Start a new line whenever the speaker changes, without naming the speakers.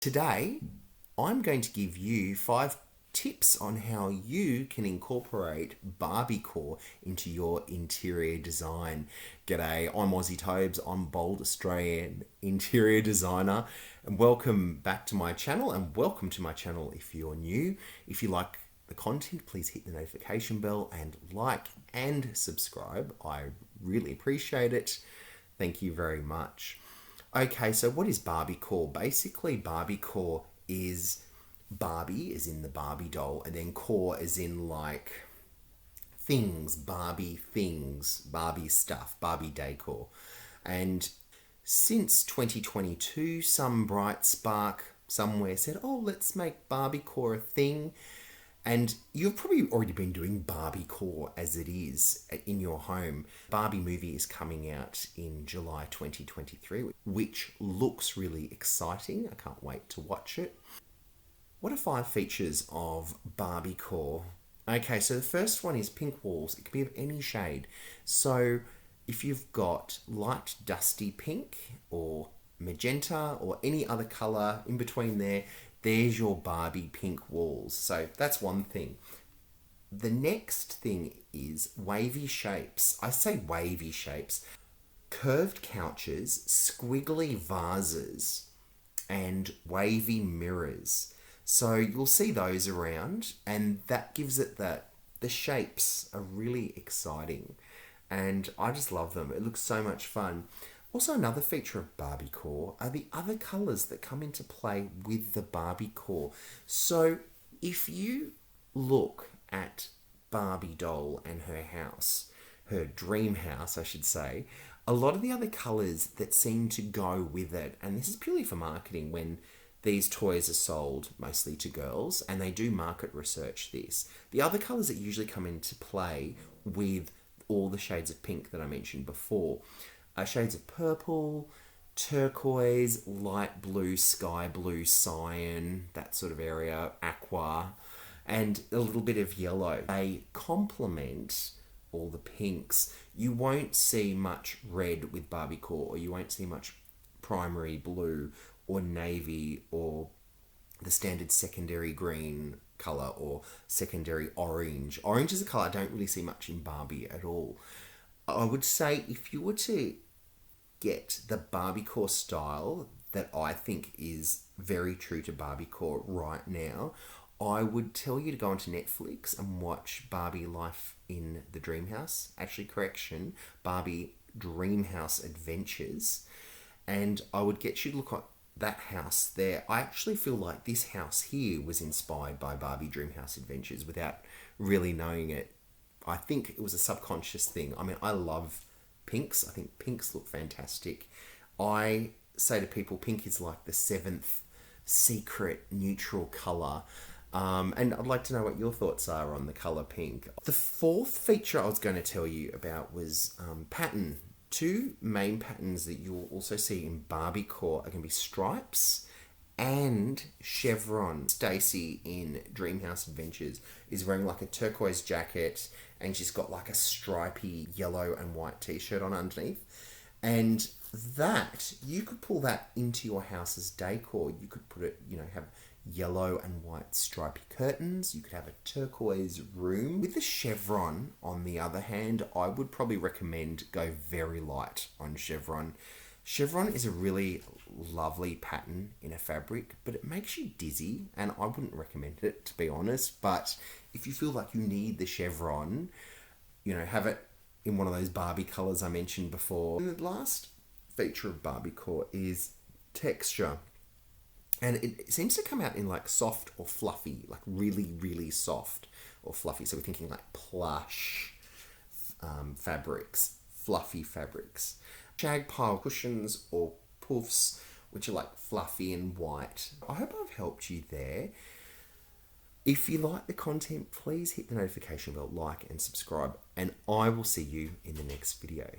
Today, I'm going to give you 5 tips on how you can incorporate Barbiecore into your interior design. G'day, I'm Aussie Tobes, I'm bold Australian interior designer, and welcome back to my channel, and welcome to my channel if you're new. If you like the content, please hit the notification bell and like and subscribe. I really appreciate it. Thank you very much. Okay, so what is Barbiecore? Basically, Barbiecore is Barbie, as in the Barbie doll, and then core as in like things, Barbie stuff, Barbie decor. And since 2022, some bright spark somewhere said, oh, let's make Barbiecore a thing. And you've probably already been doing Barbiecore as it is in your home. Barbie movie is coming out in July 2023, which looks really exciting. I can't wait to watch it. What are 5 features of Barbiecore? Okay, so the first one is pink walls. It can be of any shade. So if you've got light dusty pink or magenta or any other color in between there, there's your Barbie pink walls. So that's one thing. The next thing is wavy shapes. I say wavy shapes. Curved couches, squiggly vases, and wavy mirrors. So you'll see those around, and that gives it the shapes are really exciting. And I just love them. It looks so much fun. Also, another feature of Barbiecore are the other colours that come into play with the Barbiecore. So if you look at Barbie doll and her house, her dream house, I should say, a lot of the other colours that seem to go with it, and this is purely for marketing when these toys are sold mostly to girls, and they do market research this. The other colours that usually come into play with all the shades of pink that I mentioned before shades of purple, turquoise, light blue, sky blue, cyan, that sort of area, aqua, and a little bit of yellow. They complement all the pinks. You won't see much red with Barbiecore, or you won't see much primary blue or navy or the standard secondary green color or secondary orange. Orange is a color I don't really see much in Barbie at all. I would say if you were to get the Barbiecore style that I think is very true to Barbiecore right now, I would tell you to go onto Netflix and watch Barbie Life in the Dreamhouse. Actually, correction, Barbie Dreamhouse Adventures. And I would get you to look at that house there. I actually feel like this house here was inspired by Barbie Dreamhouse Adventures without really knowing it. I think it was a subconscious thing. I mean, I love pinks. I think pinks look fantastic. I say to people, pink is like the 7th secret neutral colour. And I'd like to know what your thoughts are on the colour pink. The 4th feature I was going to tell you about was pattern. 2 main patterns that you'll also see in Barbiecore are going to be stripes and chevron. Stacy in Dreamhouse Adventures is wearing like a turquoise jacket, and she's got like a stripy yellow and white t-shirt on underneath. And that, you could pull that into your house's decor. You could put it, have yellow and white stripy curtains. You could have a turquoise room. With the chevron, on the other hand, I would probably recommend go very light on chevron. Chevron is a really lovely pattern in a fabric, but it makes you dizzy, and I wouldn't recommend it, to be honest. But if you feel like you need the chevron, have it in one of those Barbie colors I mentioned before. And the last feature of Barbiecore is texture. And it seems to come out in like soft or fluffy, like really, really soft or fluffy. So we're thinking like plush fabrics, fluffy fabrics. Shag pile cushions or poofs, which are like fluffy and white. I hope I've helped you there. If you like the content, please hit the notification bell, like and subscribe, and I will see you in the next video.